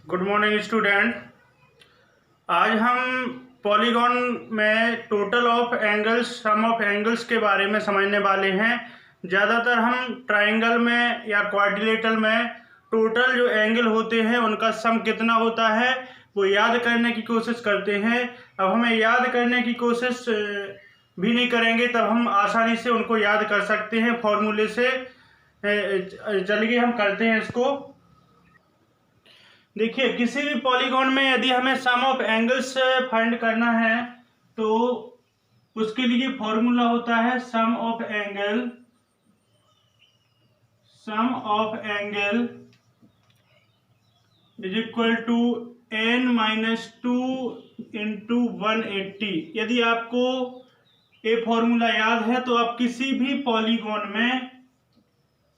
Good morning student. आज हम polygon में total of angles, sum of angles के बारे में समझने वाले हैं। ज़्यादातर हम ट्रायंगल में या क्वाड्रिलेटरल में टोटल जो एंगल होते हैं उनका सम कितना होता है वो याद करने की कोशिश करते हैं। अब हमें याद करने की कोशिश भी नहीं करेंगे तब हम आसानी से उनको याद कर सकते हैं फॉर्मूले से। चलिए हम करते हैं इसको। देखिए, किसी भी पॉलीगॉन में यदि हमें सम ऑफ एंगल्स फाइंड करना है तो उसके लिए फॉर्मूला होता है sum of angle is equal to n-2 into 180। यदि आपको ये फॉर्मूला याद है तो आप किसी भी पॉलीगॉन में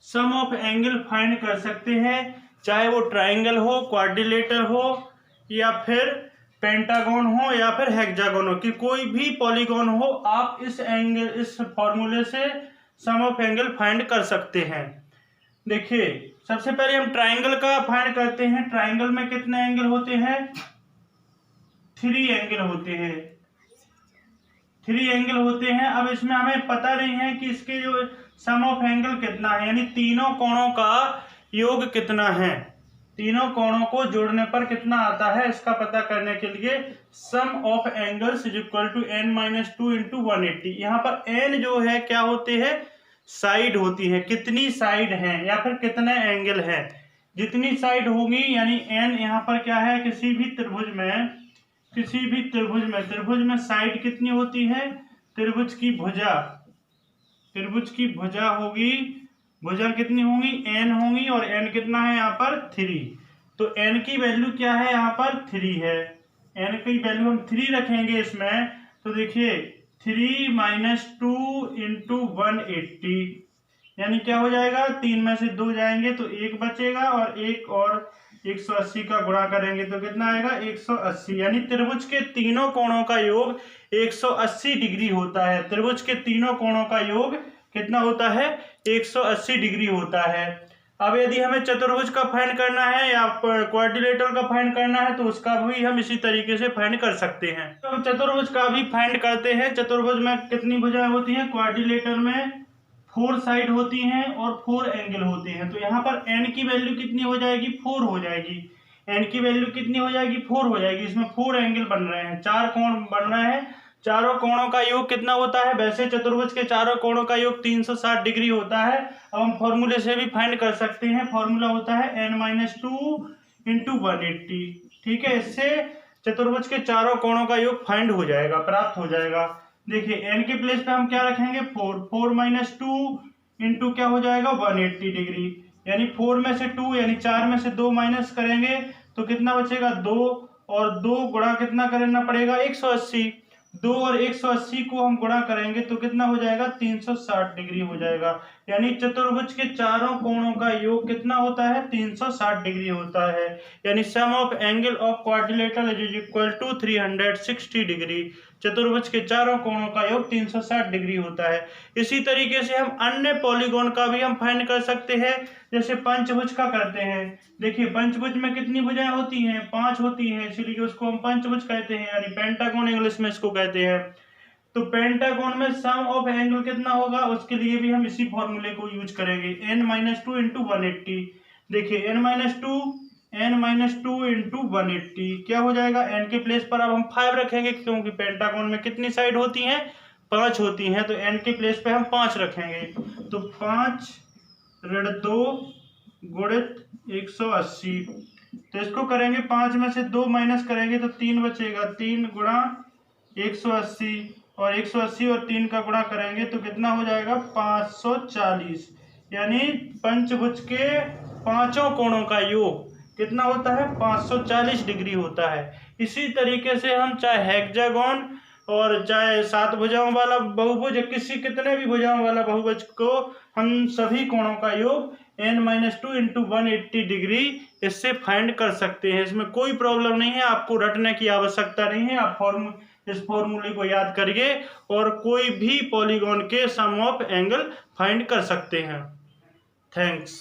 सम ऑफ एंगल फाइंड कर सकते हैं, चाहे वो ट्रायंगल हो, क्वाड्रिलेटरल हो या फिर पेंटागन हो या फिर हेक्सागन हो, कि कोई भी पॉलीगॉन हो, आप इस फॉर्मूले से सम ऑफ एंगल फाइंड कर सकते हैं। देखिए, सबसे पहले हम ट्रायंगल का फाइंड करते हैं। ट्रायंगल में कितने एंगल होते हैं? 3 एंगल होते हैं। 3 एंगल होते हैं। अब इसमें हमें पता नहीं है कि इसके जो सम ऑफ एंगल कितना है, यानी तीनों कोणों का योग कितना है, तीनों कोणों को जोड़ने पर कितना आता है, इसका पता करने के लिए sum of angles is equal to n-2 into 180। यहाँ पर n जो है क्या होते हैं? साइड होती है। कितनी साइड हैं या फिर कितने एंगल हैं। जितनी साइड होगी यानी n यहाँ पर क्या है, किसी भी त्रिभुज में साइड कितनी होती है? त्रिभुज की भुजा होगी, भुजा कितनी होंगी? n होंगी, और n कितना है यहाँ पर? 3। तो n की वैल्यू क्या है? यहाँ पर 3 है। n की वैल्यू हम 3 रखेंगे इसमें। तो देखिए 3-2 इंटू 180 यानी क्या हो जाएगा? 3 में से 2 जाएंगे तो 1 बचेगा, और 1 और 180 का गुणा करेंगे तो कितना आएगा? 180। यानी त्रिभुज के तीनों कोणों का योग 180 डिग्री होता है। त्रिभुज के तीनों कोणों का योग कितना होता है? 180 डिग्री होता है। अब यदि हमें चतुर्भुज का फाइंड करना है या क्वाड्रिलेटरल का फाइंड करना है तो उसका भी हम इसी तरीके से फाइंड कर सकते हैं। तो हम चतुर्भुज का भी फाइंड करते हैं। चतुर्भुज में कितनी भुजाएं होती हैं? क्वाड्रिलेटरल में 4 साइड होती हैं और 4 एंगल होते हैं। तो यहाँ पर n की वैल्यू कितनी हो जाएगी? 4 हो जाएगी। n की वैल्यू कितनी हो जाएगी? 4 हो जाएगी। इसमें 4 एंगल बन रहे हैं, 4 कोण बन रहे हैं। चारों कोणों का योग कितना होता है? वैसे चतुर्भुज के चारों कोणों का योग 360 डिग्री होता है। अब हम फॉर्मूले से भी फाइंड कर सकते हैं। फॉर्मूला होता है n-2 इंटू 180। ठीक है, इससे चतुर्भुज के चारों कोणों का योग फाइंड हो जाएगा, प्राप्त हो जाएगा। देखिए n के प्लेस पे हम क्या रखेंगे? 4 इंटू क्या हो जाएगा? 180 डिग्री। यानी 4 में से 2 यानी 4 में से 2 माइनस करेंगे तो कितना बचेगा? 2, और 2 गुणा कितना करना पड़ेगा? 180। 2 और 180 को हम गुणा करेंगे तो कितना हो जाएगा? 360 डिग्री हो जाएगा। यानी चतुर्भुज के चारों कोणों का योग कितना होता है? 360 डिग्री होता है। यानी sum of angle of quadrilateral is equal to 360 degree. चतुर्भुज के चारों कोणों का योग 360 डिग्री होता है। इसी तरीके से हम अन्य पॉलीगॉन का भी हम फाइंड कर सकते हैं, जैसे पंचभुज का करते हैं। देखिए, पंचभुज में कितनी भुजाएं होती हैं? 5 होती हैं, इसीलिए उसको हम पंचभुज कहते हैं, यानी पेंटागन इंग्लिश में इसको कहते हैं। तो पेंटागन में सम ऑफ एंगल कितना होगा? उसके लिए भी हम इसी फॉर्मूले को यूज करेंगे, n-2 इंटू 180। देखिए n-2 इंटू 180 क्या हो जाएगा? n के प्लेस पर अब हम 5 रखेंगे, क्योंकि पेंटागन में कितनी साइड होती हैं? 5 होती हैं। तो n के प्लेस पे हम 5 रखेंगे। तो 5 ऋण 2 गुणित 180। तो इसको करेंगे, 5 में से 2 माइनस करेंगे तो 3 बचेगा। 3 गुणा 180, और 180 और 3 का गुणा करेंगे तो कितना हो जाएगा? 540। यानी पंचभुज के पांचों कोणों का योग कितना होता है? 540 डिग्री होता है। इसी तरीके से हम चाहे हेक्सागन और चाहे 7 भुजाओं वाला बहुभुज, कितने भी भुजाओं वाला बहुभुज को हम सभी कोणों का योग n-2 इंटू 180 डिग्री इससे फाइंड कर सकते हैं। इसमें कोई प्रॉब्लम नहीं है, आपको रटने की आवश्यकता नहीं है। आप इस फॉर्मूले को याद करिए और कोई भी पॉलीगॉन के सम ऑफ एंगल फाइंड कर सकते हैं। थैंक्स।